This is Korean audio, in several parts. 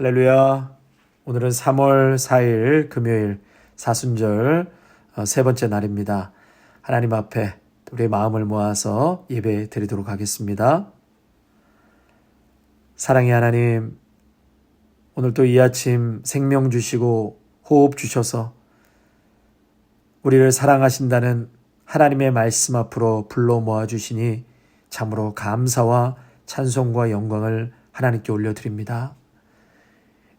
할렐루야. 오늘은 3월 4일 금요일 사순절 세 번째 날입니다. 하나님 앞에 우리의 마음을 모아서 예배 드리도록 하겠습니다. 사랑의 하나님, 오늘 또 이 아침 생명 주시고 호흡 주셔서 우리를 사랑하신다는 하나님의 말씀 앞으로 불러 모아 주시니 참으로 감사와 찬송과 영광을 하나님께 올려드립니다.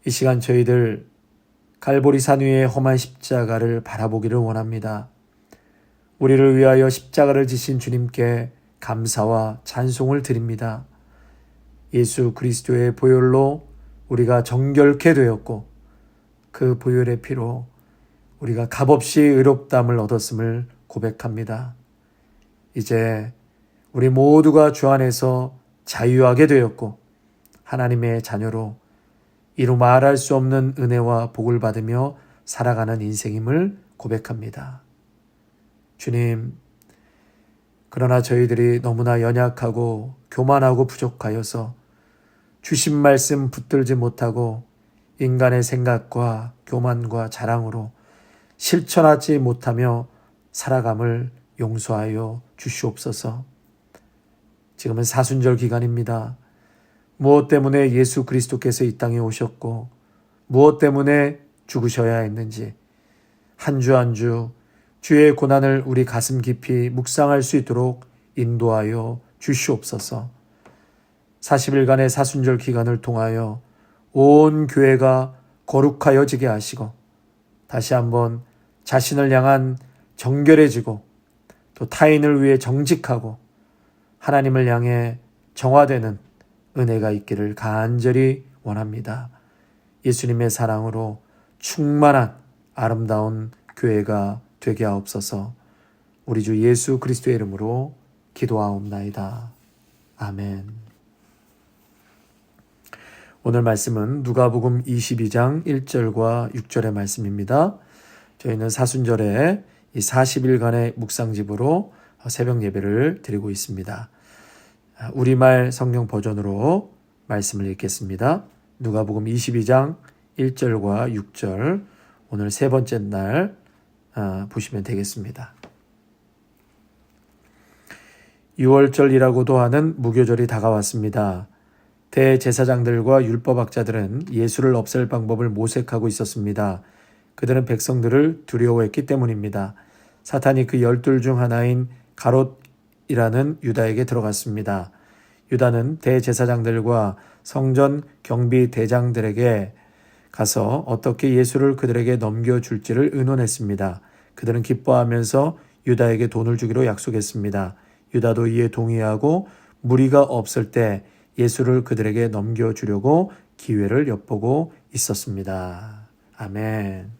이 시간 저희들 갈보리산 위의 험한 십자가를 바라보기를 원합니다. 우리를 위하여 십자가를 지신 주님께 감사와 찬송을 드립니다. 예수 그리스도의 보혈로 우리가 정결케 되었고 그 보혈의 피로 우리가 값없이 의롭다함을 얻었음을 고백합니다. 이제 우리 모두가 주 안에서 자유하게 되었고 하나님의 자녀로 이루 말할 수 없는 은혜와 복을 받으며 살아가는 인생임을 고백합니다. 주님, 그러나 저희들이 너무나 연약하고 교만하고 부족하여서 주신 말씀 붙들지 못하고 인간의 생각과 교만과 자랑으로 실천하지 못하며 살아감을 용서하여 주시옵소서. 지금은 사순절 기간입니다. 무엇 때문에 예수 그리스도께서 이 땅에 오셨고 무엇 때문에 죽으셔야 했는지 한 주 한 주 주의 고난을 우리 가슴 깊이 묵상할 수 있도록 인도하여 주시옵소서. 40일간의 사순절 기간을 통하여 온 교회가 거룩하여지게 하시고 다시 한번 자신을 향한 정결해지고 또 타인을 위해 정직하고 하나님을 향해 정화되는 은혜가 있기를 간절히 원합니다. 예수님의 사랑으로 충만한 아름다운 교회가 되게 하옵소서. 우리 주 예수 그리스도의 이름으로 기도하옵나이다. 아멘. 오늘 말씀은 누가복음 22장 1절과 6절의 말씀입니다. 저희는 사순절에 이 40일간의 묵상집으로 새벽 예배를 드리고 있습니다. 우리말 성경 버전으로 말씀을 읽겠습니다. 누가복음 22장 1절과 6절 오늘 세 번째 날 보시면 되겠습니다. 6월절이라고도 하는 무교절이 다가왔습니다. 대제사장들과 율법학자들은 예수를 없앨 방법을 모색하고 있었습니다. 그들은 백성들을 두려워했기 때문입니다. 사탄이 그 12 중 하나인 가롯이라는 유다에게 들어갔습니다. 유다는 대제사장들과 성전 경비 대장들에게 가서 어떻게 예수를 그들에게 넘겨줄지를 의논했습니다. 그들은 기뻐하면서 유다에게 돈을 주기로 약속했습니다. 유다도 이에 동의하고 무리가 없을 때 예수를 그들에게 넘겨주려고 기회를 엿보고 있었습니다. 아멘.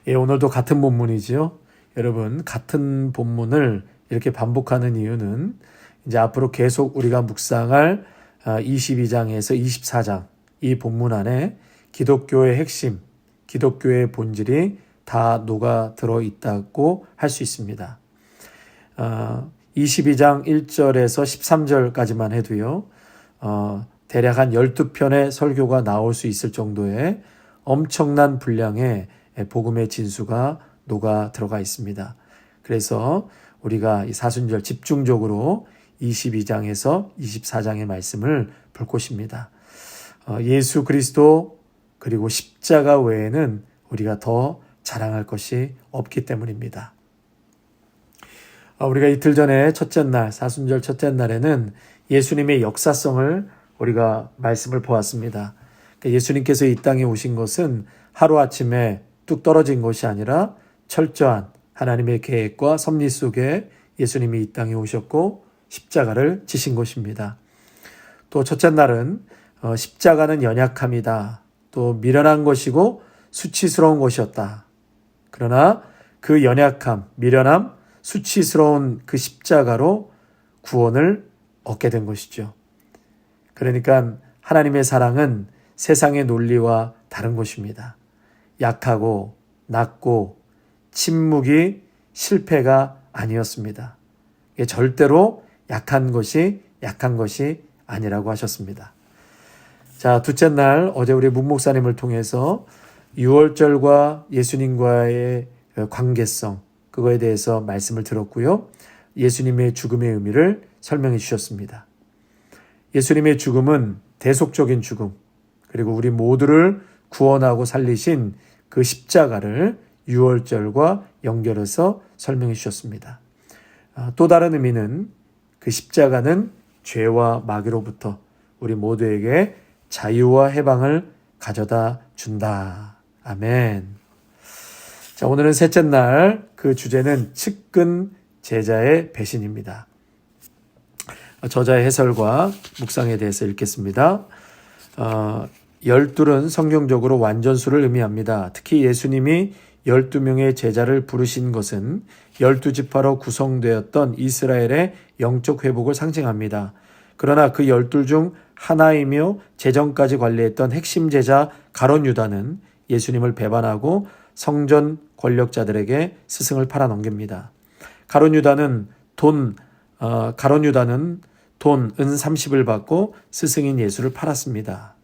예, 오늘도 같은 본문이지요. 여러분, 같은 본문을 이렇게 반복하는 이유는 이제 앞으로 계속 우리가 묵상할 22장에서 24장 이 본문 안에 기독교의 핵심, 기독교의 본질이 다 녹아 들어 있다고 할 수 있습니다. 22장 1절에서 13절까지만 해도요. 대략 한 12편의 설교가 나올 수 있을 정도의 엄청난 분량의 복음의 진수가 녹아 들어가 있습니다. 그래서 우리가 이 사순절 집중적으로 22장에서 24장의 말씀을 볼 것입니다. 예수 그리스도 그리고 십자가 외에는 우리가 더 자랑할 것이 없기 때문입니다. 우리가 이틀 전에 첫째 날, 사순절 첫째 날에는 예수님의 역사성을 우리가 말씀을 보았습니다. 예수님께서 이 땅에 오신 것은 하루아침에 뚝 떨어진 것이 아니라 철저한 하나님의 계획과 섭리 속에 예수님이 이 땅에 오셨고 십자가를 지신 것입니다. 또 첫째 날은 십자가는 연약함이다. 또 미련한 것이고 수치스러운 것이었다. 그러나 그 연약함, 미련함, 수치스러운 그 십자가로 구원을 얻게 된 것이죠. 그러니까 하나님의 사랑은 세상의 논리와 다른 것입니다. 약하고 낮고 침묵이 실패가 아니었습니다. 절대로 약한 것이 아니라고 하셨습니다. 자, 둘째 날 어제 우리 문 목사님을 통해서 유월절과 예수님과의 관계성, 그거에 대해서 말씀을 들었고요. 예수님의 죽음의 의미를 설명해 주셨습니다. 예수님의 죽음은 대속적인 죽음, 그리고 우리 모두를 구원하고 살리신 그 십자가를 유월절과 연결해서 설명해 주셨습니다. 또 다른 의미는 그 십자가는 죄와 마귀로부터 우리 모두에게 자유와 해방을 가져다 준다. 아멘. 자, 오늘은 셋째 날, 그 주제는 측근 제자의 배신입니다. 저자의 해설과 묵상에 대해서 읽겠습니다. 12은 성경적으로 완전수를 의미합니다. 특히 예수님이 12명의 제자를 부르신 것은 12지파로 구성되었던 이스라엘의 영적 회복을 상징합니다. 그러나 그 12 중 하나이며 재정까지 관리했던 핵심 제자 가룟 유다는 예수님을 배반하고 성전 권력자들에게 스승을 팔아넘깁니다. 가룟 유다는 돈 은 30을 받고 스승인 예수를 팔았습니다.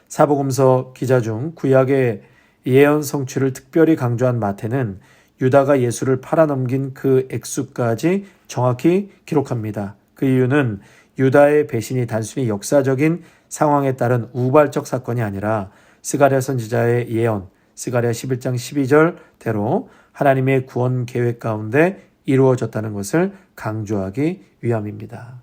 사복음서 기자 중 구약의 예언 성취를 특별히 강조한 마태는 유다가 예수를 팔아넘긴 그 액수까지 정확히 기록합니다. 그 이유는 유다의 배신이 단순히 역사적인 상황에 따른 우발적 사건이 아니라 스가랴 선지자의 예언, 스가랴 11장 12절대로 하나님의 구원 계획 가운데 이루어졌다는 것을 강조하기 위함입니다.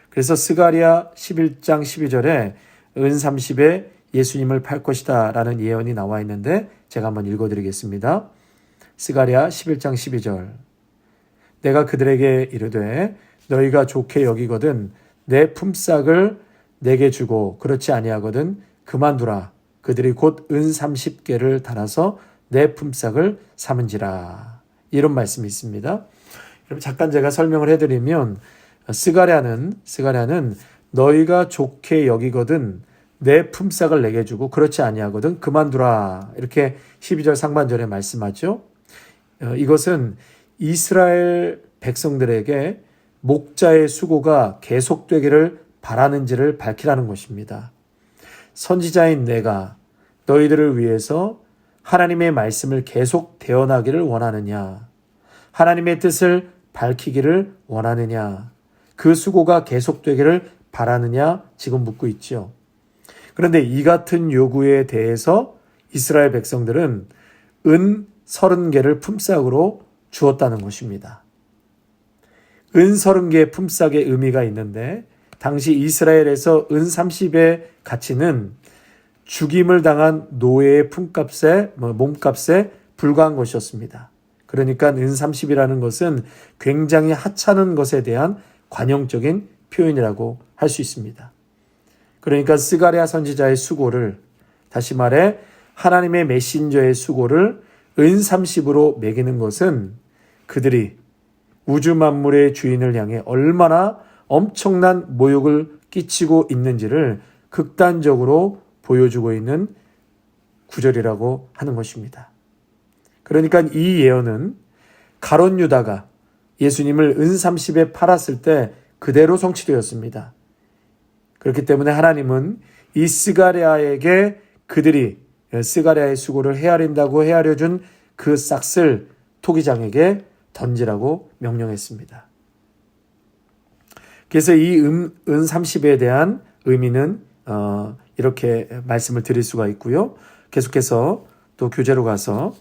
그래서 스가랴 11장 12절에 은 30에 예수님을 팔 것이다 라는 예언이 나와 있는데 제가 한번 읽어드리겠습니다. 스가랴 11장 12절 내가 그들에게 이르되 너희가 좋게 여기거든 내 품삯을 내게 주고 그렇지 아니하거든 그만두라. 그들이 곧 은 30개를 달아서 내 품삯을 삼은지라. 이런 말씀이 있습니다. 그럼 잠깐 제가 설명을 해드리면 스가랴는 너희가 좋게 여기거든 내 품삯을 내게 주고 그렇지 아니하거든 그만두라. 이렇게 12절 상반절에 말씀하죠. 이것은 이스라엘 백성들에게 목자의 수고가 계속되기를 바라는지를 밝히라는 것입니다. 선지자인 내가 너희들을 위해서 하나님의 말씀을 계속 대언하기를 원하느냐? 하나님의 뜻을 밝히기를 원하느냐? 그 수고가 계속되기를 바라느냐? 지금 묻고 있죠. 그런데 이 같은 요구에 대해서 이스라엘 백성들은 은 30개를 품삯으로 주었다는 것입니다. 은 30개의 품삯의 의미가 있는데 당시 이스라엘에서 은 30의 가치는 죽임을 당한 노예의 몸값에 불과한 것이었습니다. 그러니까 은 30이라는 것은 굉장히 하찮은 것에 대한 관용적인 표현이라고 할 수 있습니다. 그러니까 스가랴 선지자의 수고를, 다시 말해 하나님의 메신저의 수고를 은 30으로 매기는 것은 그들이 우주 만물의 주인을 향해 얼마나 엄청난 모욕을 끼치고 있는지를 극단적으로 보여주고 있는 구절이라고 하는 것입니다. 그러니까 이 예언은 가룟 유다가 예수님을 은 30에 팔았을 때 그대로 성취되었습니다. 그렇기 때문에 하나님은 이 스가랴에게 그들이 스가랴의 수고를 헤아려준 그 싹을 토기장에게 던지라고 명령했습니다. 그래서 이 은 30에 대한 의미는 이렇게 말씀을 드릴 수가 있고요. 계속해서 또 교재로 가서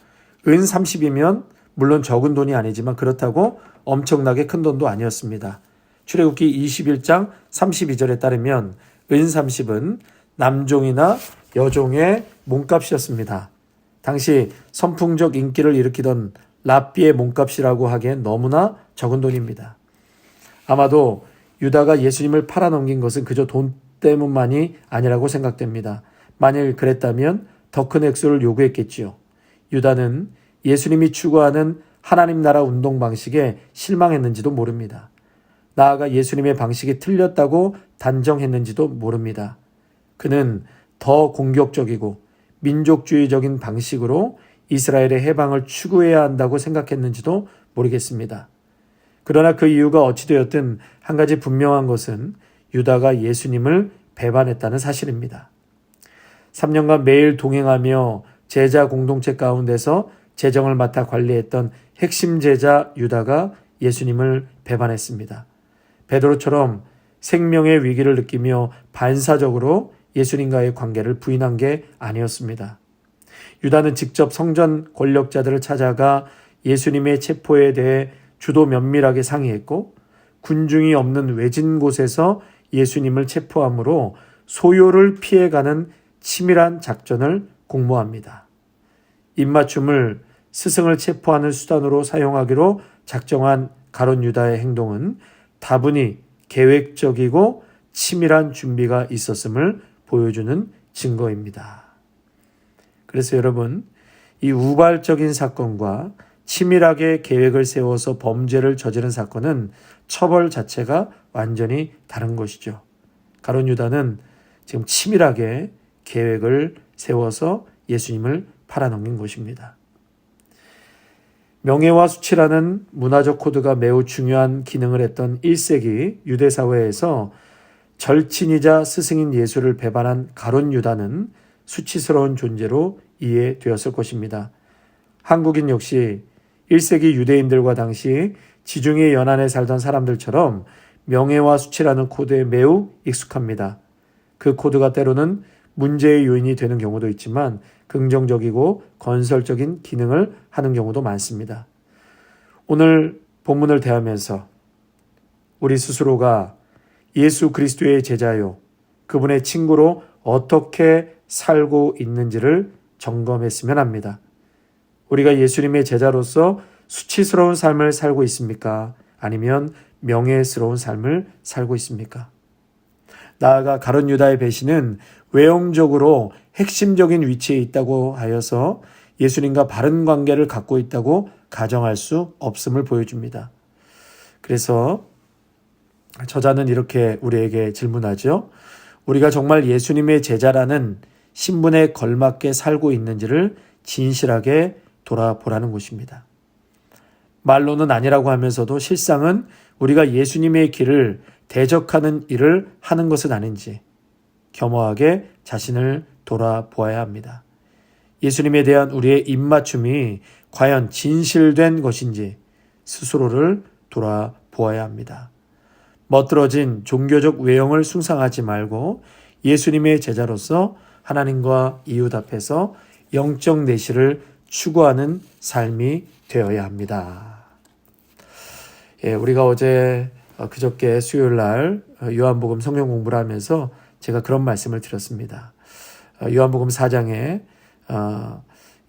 은 30이면 물론 적은 돈이 아니지만 그렇다고 엄청나게 큰 돈도 아니었습니다. 출애굽기 21장 32절에 따르면 은 30은 남종이나 여종의 몸값이었습니다. 당시 선풍적 인기를 일으키던 랍비의 몸값이라고 하기엔 너무나 적은 돈입니다. 아마도 유다가 예수님을 팔아넘긴 것은 그저 돈 때문만이 아니라고 생각됩니다. 만일 그랬다면 더 큰 액수를 요구했겠지요. 유다는 예수님이 추구하는 하나님 나라 운동 방식에 실망했는지도 모릅니다. 나아가 예수님의 방식이 틀렸다고 단정했는지도 모릅니다. 그는 더 공격적이고 민족주의적인 방식으로 이스라엘의 해방을 추구해야 한다고 생각했는지도 모르겠습니다. 그러나 그 이유가 어찌되었든 한 가지 분명한 것은 유다가 예수님을 배반했다는 사실입니다. 3년간 매일 동행하며 제자 공동체 가운데서 재정을 맡아 관리했던 핵심 제자 유다가 예수님을 배반했습니다. 베드로처럼 생명의 위기를 느끼며 반사적으로 예수님과의 관계를 부인한 게 아니었습니다. 유다는 직접 성전 권력자들을 찾아가 예수님의 체포에 대해 주도 면밀하게 상의했고 군중이 없는 외진 곳에서 예수님을 체포함으로 소요를 피해가는 치밀한 작전을 공모합니다. 입맞춤을 스승을 체포하는 수단으로 사용하기로 작정한 가룟 유다의 행동은 다분히 계획적이고 치밀한 준비가 있었음을 보여주는 증거입니다. 그래서 여러분, 이 우발적인 사건과 치밀하게 계획을 세워서 범죄를 저지른 사건은 처벌 자체가 완전히 다른 것이죠. 가룟 유다는 지금 치밀하게 계획을 세워서 예수님을 팔아넘긴 것입니다. 명예와 수치라는 문화적 코드가 매우 중요한 기능을 했던 1세기 유대 사회에서 절친이자 스승인 예수를 배반한 가룟 유다는 수치스러운 존재로 이해되었을 것입니다. 한국인 역시 1세기 유대인들과 당시 지중해 연안에 살던 사람들처럼 명예와 수치라는 코드에 매우 익숙합니다. 그 코드가 때로는 문제의 요인이 되는 경우도 있지만 긍정적이고 건설적인 기능을 하는 경우도 많습니다. 오늘 본문을 대하면서 우리 스스로가 예수 그리스도의 제자요, 그분의 친구로 어떻게 살고 있는지를 점검했으면 합니다. 우리가 예수님의 제자로서 수치스러운 삶을 살고 있습니까? 아니면 명예스러운 삶을 살고 있습니까? 나아가 가룟 유다의 배신은 외형적으로 핵심적인 위치에 있다고 하여서 예수님과 바른 관계를 갖고 있다고 가정할 수 없음을 보여줍니다. 그래서 저자는 이렇게 우리에게 질문하죠. 우리가 정말 예수님의 제자라는 신분에 걸맞게 살고 있는지를 진실하게 돌아보라는 것입니다. 말로는 아니라고 하면서도 실상은 우리가 예수님의 길을 대적하는 일을 하는 것은 아닌지 겸허하게 자신을 돌아보아야 합니다. 예수님에 대한 우리의 입맞춤이 과연 진실된 것인지 스스로를 돌아보아야 합니다. 멋들어진 종교적 외형을 숭상하지 말고 예수님의 제자로서 하나님과 이웃 앞에서 영적 내실을 추구하는 삶이 되어야 합니다. 우리가 어제 그저께 수요일 날 요한복음 성경 공부를 하면서 제가 그런 말씀을 드렸습니다. 요한복음 4장에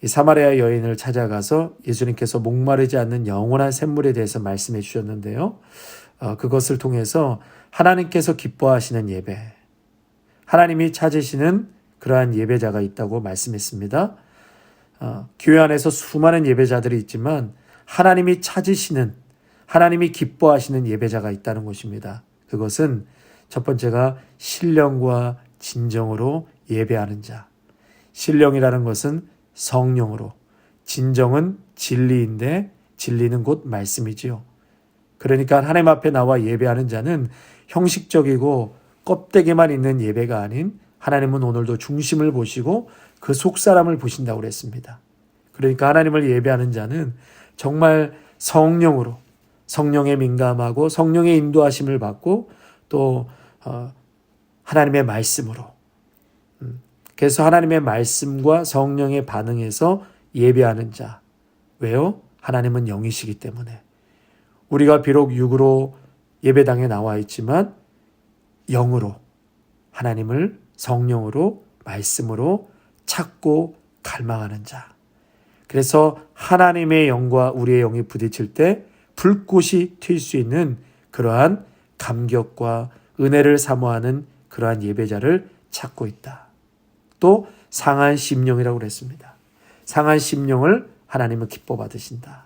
이 사마리아 여인을 찾아가서 예수님께서 목마르지 않는 영원한 샘물에 대해서 말씀해 주셨는데요. 그것을 통해서 하나님께서 기뻐하시는 예배, 하나님이 찾으시는 그러한 예배자가 있다고 말씀했습니다. 교회 안에서 수많은 예배자들이 있지만 하나님이 찾으시는, 하나님이 기뻐하시는 예배자가 있다는 것입니다. 그것은 첫 번째가 신령과 진정으로 예배하는 자. 신령이라는 것은 성령으로, 진정은 진리인데 진리는 곧 말씀이지요. 그러니까 하나님 앞에 나와 예배하는 자는 형식적이고 껍데기만 있는 예배가 아닌 하나님은 오늘도 중심을 보시고 그 속사람을 보신다고 그랬습니다. 그러니까 하나님을 예배하는 자는 정말 성령으로, 성령에 민감하고 성령의 인도하심을 받고 또 하나님의 말씀으로, 그래서 하나님의 말씀과 성령의 반응에서 예배하는 자. 왜요? 하나님은 영이시기 때문에. 우리가 비록 육으로 예배당에 나와 있지만 영으로, 하나님을 성령으로, 말씀으로 찾고 갈망하는 자. 그래서 하나님의 영과 우리의 영이 부딪힐 때 불꽃이 튈 수 있는 그러한 감격과 은혜를 사모하는 그러한 예배자를 찾고 있다. 또 상한 심령이라고 그랬습니다. 상한 심령을 하나님은 기뻐 받으신다.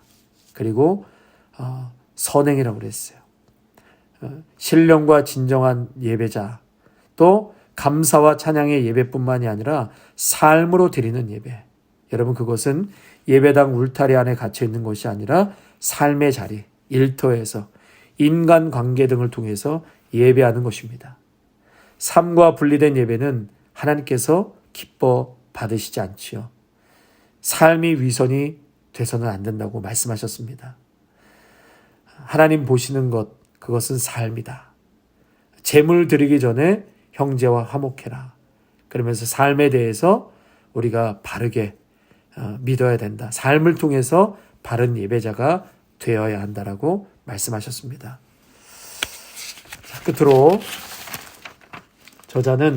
그리고 선행이라고 그랬어요. 신령과 진정한 예배자, 또 감사와 찬양의 예배뿐만이 아니라 삶으로 드리는 예배. 여러분, 그것은 예배당 울타리 안에 갇혀 있는 것이 아니라 삶의 자리, 일터에서 인간관계 등을 통해서 예배하는 것입니다. 삶과 분리된 예배는 하나님께서 기뻐 받으시지 않지요. 삶이 위선이 돼서는 안 된다고 말씀하셨습니다. 하나님 보시는 것, 그것은 삶이다. 재물 드리기 전에 형제와 화목해라. 그러면서 삶에 대해서 우리가 바르게 믿어야 된다. 삶을 통해서 바른 예배자가 되어야 한다라고 말씀하셨습니다. 끝으로 저자는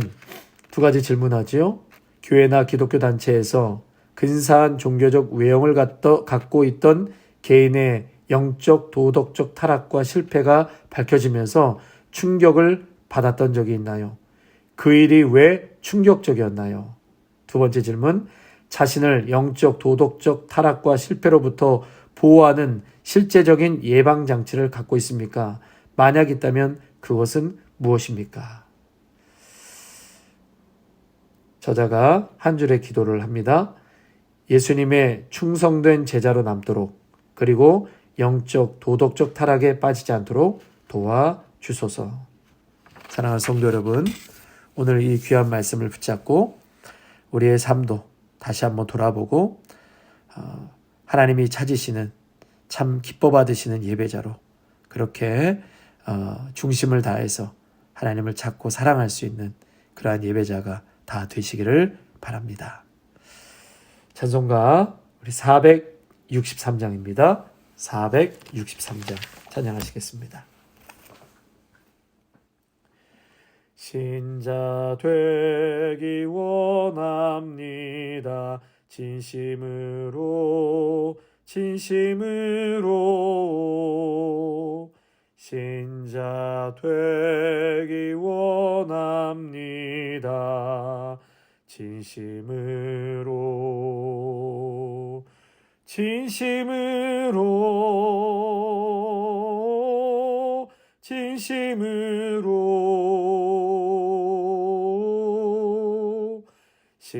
두 가지 질문하지요. 교회나 기독교 단체에서 근사한 종교적 외형을 갖고 있던 개인의 영적, 도덕적 타락과 실패가 밝혀지면서 충격을 받았던 적이 있나요? 그 일이 왜 충격적이었나요? 두 번째 질문, 자신을 영적, 도덕적 타락과 실패로부터 보호하는 실제적인 예방장치를 갖고 있습니까? 만약 있다면 그것은 무엇입니까? 저자가 한 줄의 기도를 합니다. 예수님의 충성된 제자로 남도록, 그리고 영적, 도덕적 타락에 빠지지 않도록 도와주소서. 사랑하는 성도 여러분, 오늘 이 귀한 말씀을 붙잡고 우리의 삶도 다시 한번 돌아보고 하나님이 찾으시는 참 기뻐 받으시는 예배자로 그렇게 중심을 다해서 하나님을 찾고 사랑할 수 있는 그러한 예배자가 다 되시기를 바랍니다. 찬송가 우리 463장입니다. 463장 찬양하시겠습니다. 신자 되기 원합니다. 진심으로 신자 되기 원합니다. 진심으로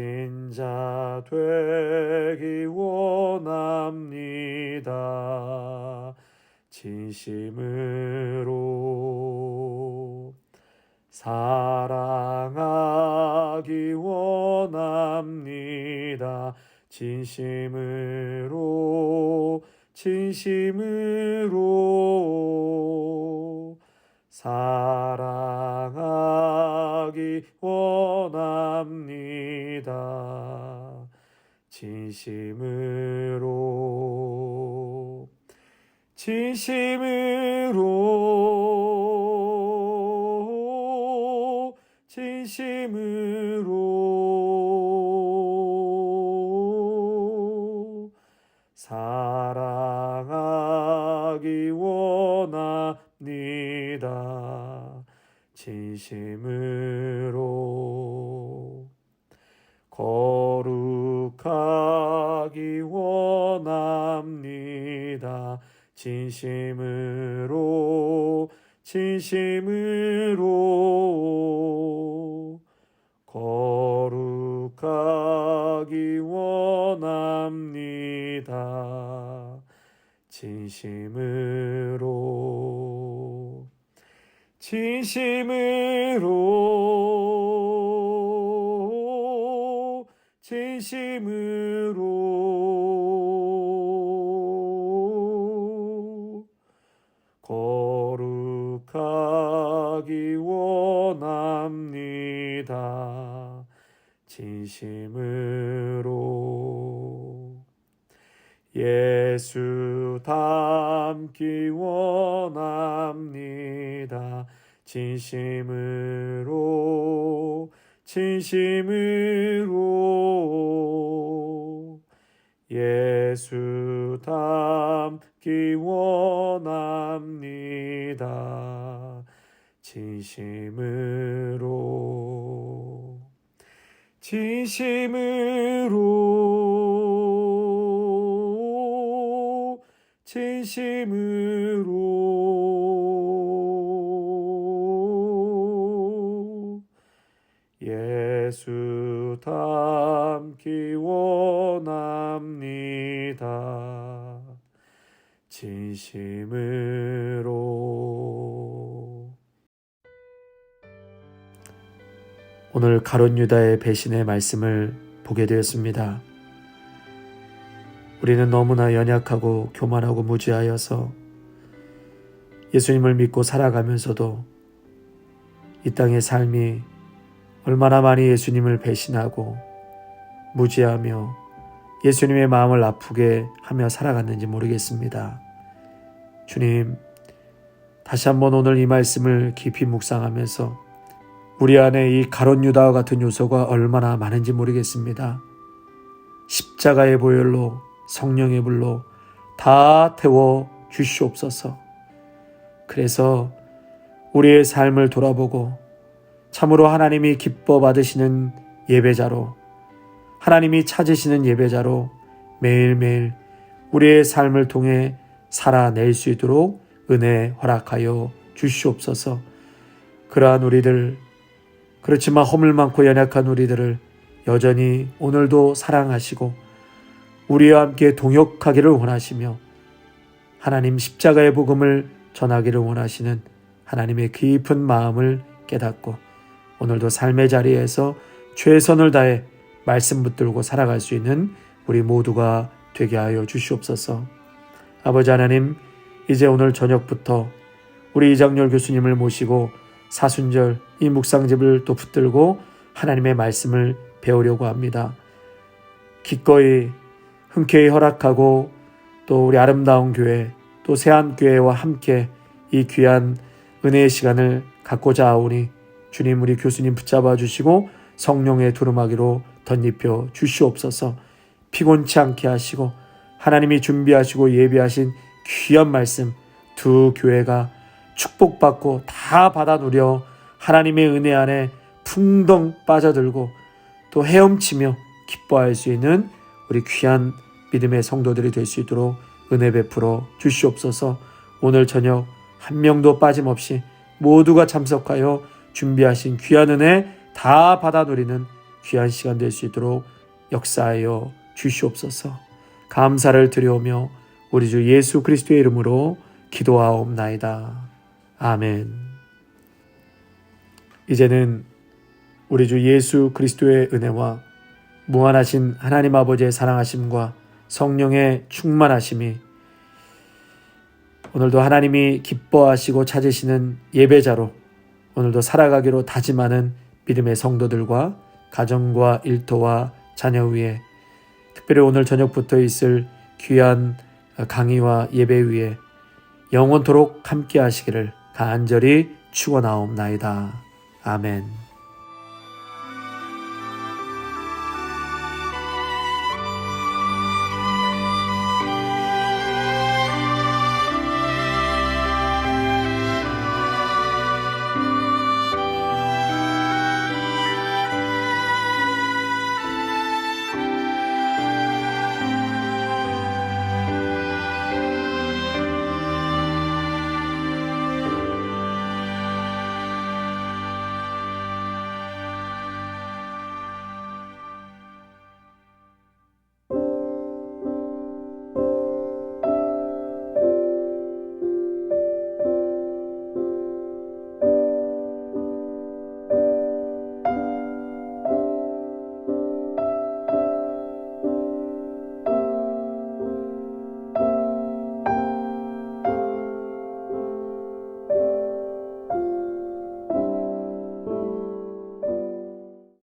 신자 되기 원합니다. 진심으로 사랑하기 원합니다. 진심으로 사랑하기 원합니다. 진심으로 사랑하기 원합니다. 진심으로 거룩하기 원합니다. 진심으로 거룩하기 원합니다. 진심으로 거룩하기 원합니다. 진심으로 예수 닮기 원합니다. 진심으로 예수 닮기 원합니다. 진심으로 예수 닮기 원합니다. 진심으로 오늘 가룟 유다의 배신의 말씀을 보게 되었습니다. 우리는 너무나 연약하고 교만하고 무지하여서 예수님을 믿고 살아가면서도 이 땅의 삶이 얼마나 많이 예수님을 배신하고 무지하며 예수님의 마음을 아프게 하며 살아갔는지 모르겠습니다. 주님, 다시 한번 오늘 이 말씀을 깊이 묵상하면서 우리 안에 이 가룟 유다와 같은 요소가 얼마나 많은지 모르겠습니다. 십자가의 보혈로 성령의 불로 다 태워 주시옵소서. 그래서 우리의 삶을 돌아보고 참으로 하나님이 기뻐 받으시는 예배자로, 하나님이 찾으시는 예배자로 매일매일 우리의 삶을 통해 살아낼 수 있도록 은혜 허락하여 주시옵소서. 그러한 우리들, 그렇지만 허물 많고 연약한 우리들을 여전히 오늘도 사랑하시고 우리와 함께 동역하기를 원하시며 하나님 십자가의 복음을 전하기를 원하시는 하나님의 깊은 마음을 깨닫고 오늘도 삶의 자리에서 최선을 다해 말씀 붙들고 살아갈 수 있는 우리 모두가 되게 하여 주시옵소서. 아버지 하나님, 이제 오늘 저녁부터 우리 이장렬 교수님을 모시고 사순절 이 묵상집을 또 붙들고 하나님의 말씀을 배우려고 합니다. 기꺼이 흔쾌히 허락하고 또 우리 아름다운 교회 또 세안교회와 함께 이 귀한 은혜의 시간을 갖고자 하오니 주님, 우리 교수님 붙잡아 주시고 성령의 두루마기로 덧입혀 주시옵소서. 피곤치 않게 하시고 하나님이 준비하시고 예비하신 귀한 말씀 두 교회가 축복받고 다 받아 누려 하나님의 은혜 안에 풍덩 빠져들고 또 헤엄치며 기뻐할 수 있는 우리 귀한 믿음의 성도들이 될 수 있도록 은혜 베풀어 주시옵소서. 오늘 저녁 한 명도 빠짐없이 모두가 참석하여 준비하신 귀한 은혜 다 받아 누리는 귀한 시간 될 수 있도록 역사하여 주시옵소서. 감사를 드려오며 우리 주 예수 그리스도의 이름으로 기도하옵나이다. 아멘. 이제는 우리 주 예수 그리스도의 은혜와 무한하신 하나님 아버지의 사랑하심과 성령의 충만하심이 오늘도 하나님이 기뻐하시고 찾으시는 예배자로 오늘도 살아가기로 다짐하는 믿음의 성도들과 가정과 일터와 자녀 위에, 특별히 오늘 저녁부터 있을 귀한 강의와 예배 위에 영원토록 함께 하시기를 간절히 축원하옵나이다. 아멘.